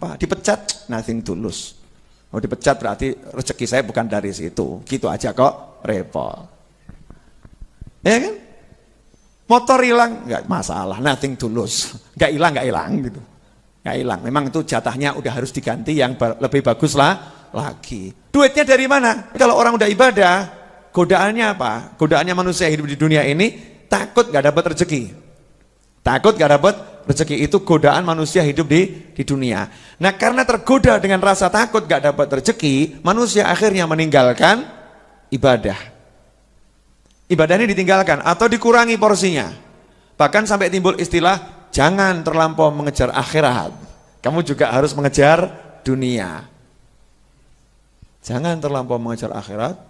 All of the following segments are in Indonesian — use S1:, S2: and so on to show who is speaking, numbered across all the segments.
S1: apa? Dipecat, nothing to lose. Oh dipecat berarti rezeki saya bukan dari situ. Gitu aja kok repot. Ya kan? Motor hilang, nggak masalah, nothing to lose. Nggak hilang gitu. Nggak hilang. Memang itu jatahnya udah harus diganti yang lebih bagus lah lagi. Duitnya dari mana? Kalau orang udah ibadah, godaannya apa? Godaannya manusia hidup di dunia ini takut nggak dapat rezeki. Takut nggak dapat rezeki, itu godaan manusia hidup di dunia. Nah karena tergoda dengan rasa takut nggak dapat rezeki, manusia akhirnya meninggalkan ibadah. Ibadahnya ditinggalkan atau dikurangi porsinya. Bahkan sampai timbul istilah jangan terlampau mengejar akhirat. Kamu juga harus mengejar dunia. Jangan terlampau mengejar akhirat,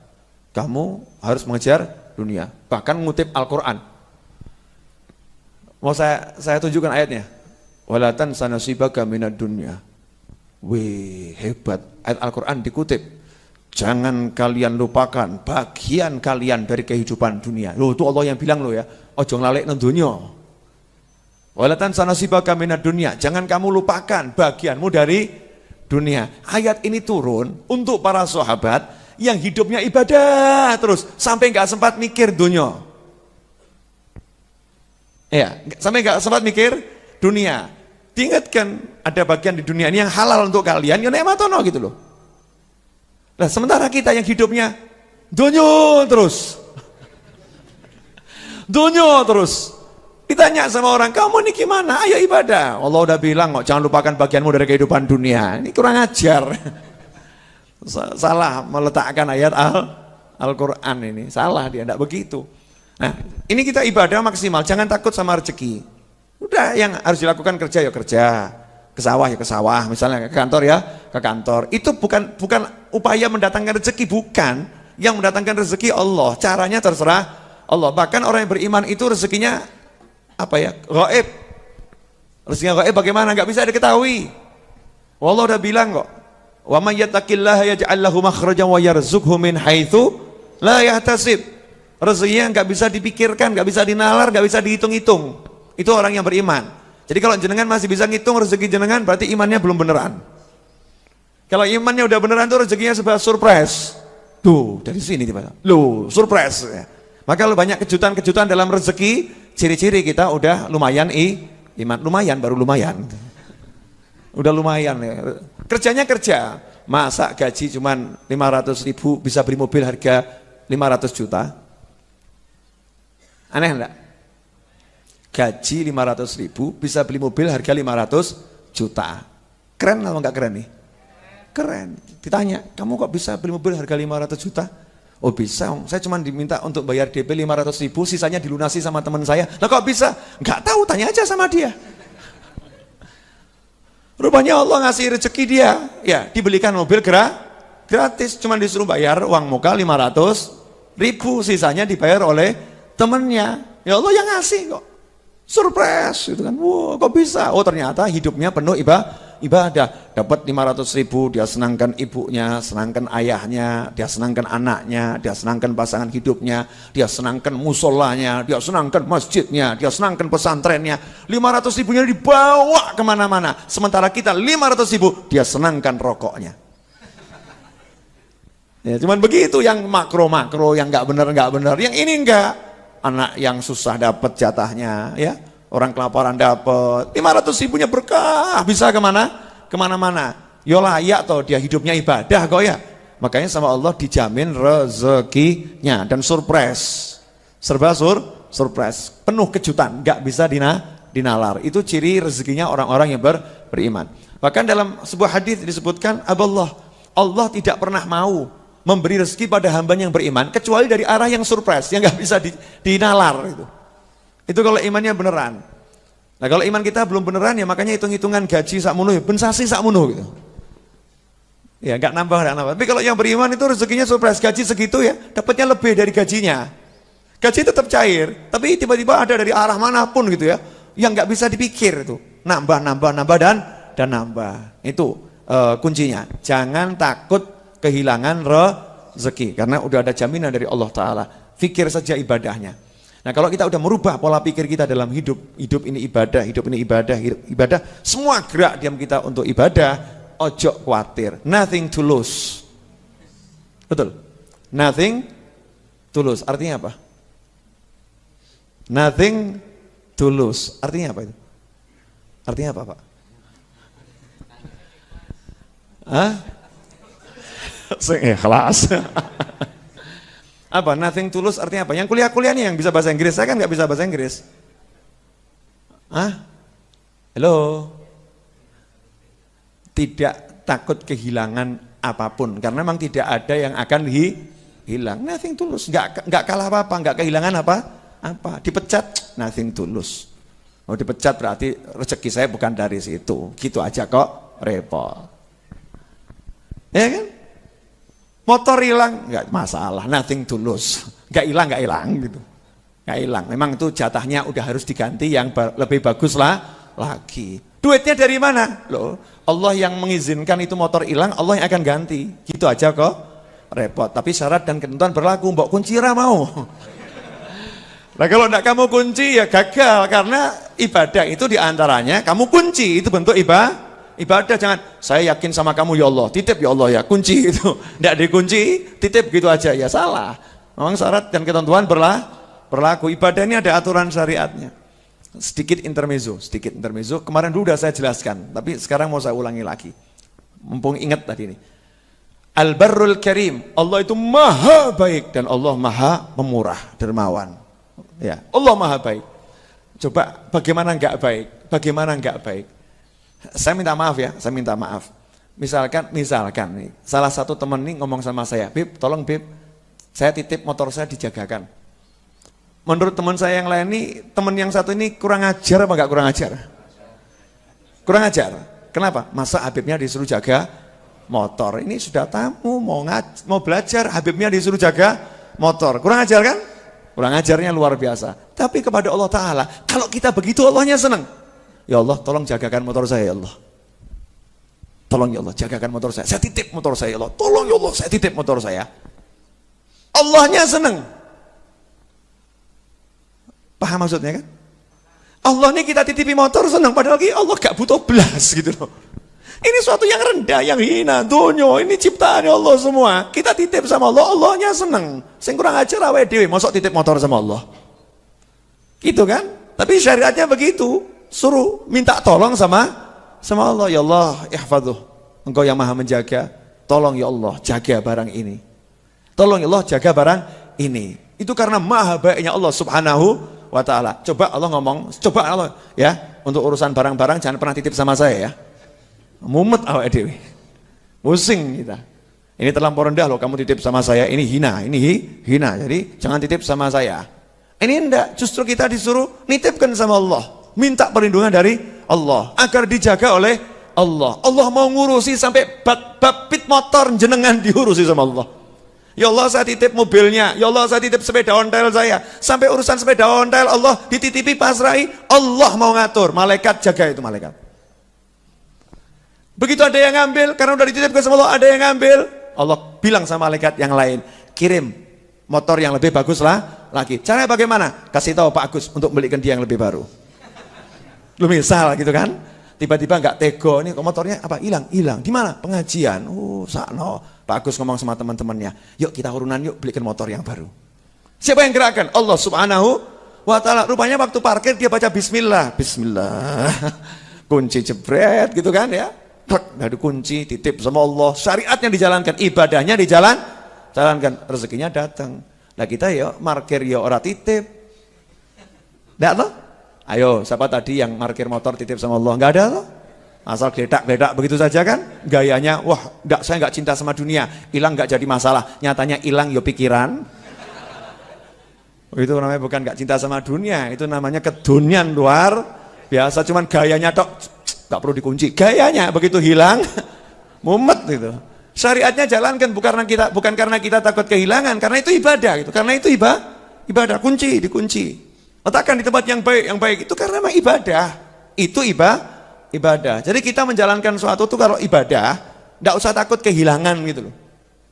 S1: kamu harus mengejar dunia. Bahkan mengutip Al-Quran. Mau saya tunjukkan ayatnya. Walatan sanasibaka minad dunya. Wih, hebat. Ayat Al-Quran dikutip. Jangan kalian lupakan bagian kalian dari kehidupan dunia. Loh, itu Allah yang bilang loh ya. Ojo ngalek nang dunya. Walatan sanasibaka minad dunya. Jangan kamu lupakan bagianmu dari dunia. Ayat ini turun untuk para sahabat yang hidupnya ibadah terus sampai nggak sempat mikir dunia. Ya, sampai nggak sempat mikir dunia. Diingatkan ada bagian di dunia ini yang halal untuk kalian, ya nikmatono gitu loh. Nah, sementara kita yang hidupnya dunia terus. Dunia terus. Ditanya sama orang, kamu ini gimana? Ayo ibadah. Allah udah bilang kok, jangan lupakan bagianmu dari kehidupan dunia. Ini kurang ajar. Salah meletakkan ayat Al-Quran ini. Salah dia, tidak begitu. Nah, ini kita ibadah maksimal, jangan takut sama rezeki. Udah, yang harus dilakukan kerja ya kerja. Ke sawah ya ke sawah, misalnya ke kantor ya ke kantor. Itu bukan upaya mendatangkan rezeki, bukan. Yang mendatangkan rezeki Allah, caranya terserah Allah. Bahkan orang yang beriman itu rezekinya apa ya? Gaib. Rezekinya gaib bagaimana? Enggak bisa diketahui. Allah udah bilang kok, wa may yattaqillaha yaj'al lahu makhrajan wa yarzuqhu min haitsu la yahtasib. Rezekinya enggak bisa dipikirkan, enggak bisa dinalar, enggak bisa dihitung-hitung. Itu orang yang beriman. Jadi kalau jenengan masih bisa ngitung rezeki jenengan, berarti imannya belum beneran. Kalau imannya udah beneran tuh rezekinya sebuah surprise. Tuh, dari sini tiba-tiba. Loh, surprise. Maka kalau banyak kejutan-kejutan dalam rezeki, ciri-ciri kita udah lumayan iman. Lumayan, baru lumayan. Udah lumayan. Ya. Kerjanya kerja. Masa gaji cuman 500.000 bisa beli mobil harga 500 juta? Aneh enggak? Gaji 500.000 bisa beli mobil harga 500 juta. Keren atau enggak keren nih? Keren. Ditanya, kamu kok bisa beli mobil harga 500 juta? Oh bisa, saya cuma diminta untuk bayar DP 500.000, sisanya dilunasi sama teman saya. Lah kok bisa? Enggak tahu, tanya aja sama dia. Rupanya Allah ngasih rezeki dia, ya dibelikan mobil gratis, cuma disuruh bayar uang muka 500.000, sisanya dibayar oleh temannya. Ya Allah yang ngasih kok. Surprise gitu kan. Wow, kok bisa? Oh ternyata hidupnya penuh ibadah. Dapat 500.000, dia senangkan ibunya, senangkan ayahnya, dia senangkan anaknya, dia senangkan pasangan hidupnya, dia senangkan musolanya, dia senangkan masjidnya, dia senangkan pesantrennya. 500.000-nya dibawa kemana-mana. Sementara kita 500.000, dia senangkan rokoknya. Ya, cuman begitu yang makro-makro, yang nggak benar. Yang ini enggak. Anak yang susah dapat jatahnya, ya orang kelaparan dapat 500.000-nya berkah, bisa kemana-mana. Ya layak toh dia hidupnya ibadah kok ya. Makanya sama Allah dijamin rezekinya dan surprise, serba surprise, penuh kejutan, nggak bisa dinalar. Itu ciri rezekinya orang-orang yang beriman. Bahkan dalam sebuah hadis disebutkan, Allah tidak pernah mau memberi rezeki pada hambanya yang beriman kecuali dari arah yang surprise, yang nggak bisa dinalar itu kalau imannya beneran. Nah kalau iman kita belum beneran ya makanya hitung-hitungan gaji sakmono ya bensasi sakmono gitu ya, nggak nambah. Tapi kalau yang beriman itu rezekinya surprise, gaji segitu ya dapatnya lebih dari gajinya. Gaji tetap cair tapi tiba-tiba ada dari arah manapun gitu ya yang nggak bisa dipikir, itu nambah dan nambah. Itu kuncinya, jangan takut kehilangan rezeki karena udah ada jaminan dari Allah Ta'ala. Fikir saja ibadahnya. Nah kalau kita udah merubah pola pikir kita dalam hidup ini ibadah, hidup ini ibadah, semua gerak diam kita untuk ibadah, ojo khawatir, nothing to lose. Betul? Nothing to lose, artinya apa? Nothing to lose, artinya apa itu? Artinya apa Pak? Hah? Ikhlas. Apa? Nothing to lose artinya apa? Yang kuliah-kuliah nih yang bisa bahasa Inggris, saya kan nggak bisa bahasa Inggris. Hah? Halo? Tidak takut kehilangan apapun, karena memang tidak ada yang akan hilang. Nothing to lose, nggak kalah apa-apa, nggak kehilangan apa. Dipecat, nothing to lose. Oh dipecat berarti rezeki saya bukan dari situ, gitu aja kok repot. Ya kan? Motor hilang, nggak masalah, nothing to lose. Nggak hilang gitu. Nggak hilang, memang itu jatahnya udah harus diganti yang lebih bagus lah lagi. Duitnya dari mana? Loh, Allah yang mengizinkan itu motor hilang, Allah yang akan ganti. Gitu aja kok repot. Tapi syarat dan ketentuan berlaku, mbok kunci ra mau. Nah kalau enggak kamu kunci ya gagal, karena ibadah itu diantaranya kamu kunci, itu bentuk ibadah. Jangan saya yakin sama kamu ya Allah, titip ya Allah ya, kunci itu. Enggak dikunci, titip gitu aja, ya salah. Memang syarat dan ketentuan berlaku. Ibadah ini ada aturan syariatnya. Sedikit intermezzo. Kemarin dulu udah saya jelaskan, tapi sekarang mau saya ulangi lagi. Mumpung ingat tadi ini. Al-Barrul Karim, Allah itu maha baik dan Allah maha pemurah, dermawan. Ya, Allah maha baik. Coba bagaimana enggak baik? Saya minta maaf. Misalkan nih, salah satu teman nih ngomong sama saya, Bib, tolong Bib, saya titip motor saya dijagakan. Menurut teman saya yang lain nih, teman yang satu ini kurang ajar apa enggak kurang ajar? Kurang ajar. Kenapa? Masa Habibnya disuruh jaga motor? Ini sudah tamu mau belajar, Habibnya disuruh jaga motor. Kurang ajar kan? Kurang ajarnya luar biasa. Tapi kepada Allah Ta'ala, kalau kita begitu Allahnya senang. Ya Allah, tolong jagakan motor saya ya Allah. Tolong ya Allah, jagakan motor saya. Saya titip motor saya ya Allah. Tolong ya Allah, saya titip motor saya. Allahnya senang. Paham maksudnya kan? Allah ini kita titipi motor senang, padahal Allah gak butuh belas gitu loh. Ini suatu yang rendah, yang hina, donyo, ini ciptaan Allah semua. Kita titip sama Allah, Allahnya seneng. Sing kurang ajar awake dhewe, mosok titip motor sama Allah. Gitu kan? Tapi syariatnya begitu, suruh minta tolong sama Allah. Ya Allah, ihfadzuh. Engkau yang maha menjaga, tolong ya Allah jaga barang ini. Tolong ya Allah jaga barang ini. Itu karena maha baiknya Allah Subhanahu wa ta'ala. Coba Allah ngomong, coba Allah ya, untuk urusan barang-barang jangan pernah titip sama saya ya. Mumet awake dhewe. Pusing kita. Ini terlampau rendah loh kamu titip sama saya, ini hina. Jadi jangan titip sama saya. Ini enggak, justru kita disuruh nitipkan sama Allah. Minta perlindungan dari Allah agar dijaga oleh Allah. Allah mau ngurusi sampai bab pit motor jenengan diurusi sama Allah. Ya Allah saya titip mobilnya, ya Allah saya titip sepeda ontel saya. Sampai urusan sepeda ontel Allah dititipi pasrai, Allah mau ngatur, malaikat jaga itu malaikat. Begitu ada yang ngambil, karena udah dititipkan sama Allah, ada yang ngambil, Allah bilang sama malaikat yang lain, kirim motor yang lebih bagus lah lagi. Caranya bagaimana? Kasih tahu Pak Agus untuk belikan dia yang lebih baru. Lu misal gitu kan, tiba-tiba nggak tego, ini motornya apa? Hilang. Di mana? Pengajian. Sakno. Pak Agus ngomong sama teman-temannya, yuk kita urunan yuk belikan motor yang baru. Siapa yang gerakan? Allah Subhanahu wa ta'ala. Rupanya waktu parkir dia baca Bismillah. Kunci jebret gitu kan ya. Nggak ada kunci, titip sama Allah, syariatnya dijalankan, ibadahnya jalankan, rezekinya datang. Nah kita ya markir ya ora titip. Nggak loh? Ayo, siapa tadi yang markir motor titip sama Allah? Nggak ada loh. Asal geledak begitu saja kan? Gayanya, wah saya nggak cinta sama dunia, hilang nggak jadi masalah. Nyatanya hilang ya pikiran. Itu namanya bukan nggak cinta sama dunia, itu namanya kedunian luar biasa. Cuman gayanya tok. Gak perlu dikunci, gayanya begitu hilang mumet gitu. Syariatnya jalankan bukan karena kita takut kehilangan, karena itu ibadah gitu. Karena itu ibadah, dikunci. Letakkan di tempat yang baik itu karena memang ibadah. Itu ibadah. Jadi kita menjalankan suatu itu kalau ibadah, enggak usah takut kehilangan gitu loh.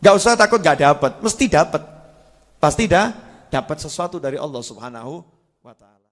S1: Enggak usah takut enggak dapat, mesti dapat. Pasti dapat sesuatu dari Allah Subhanahu wa taala.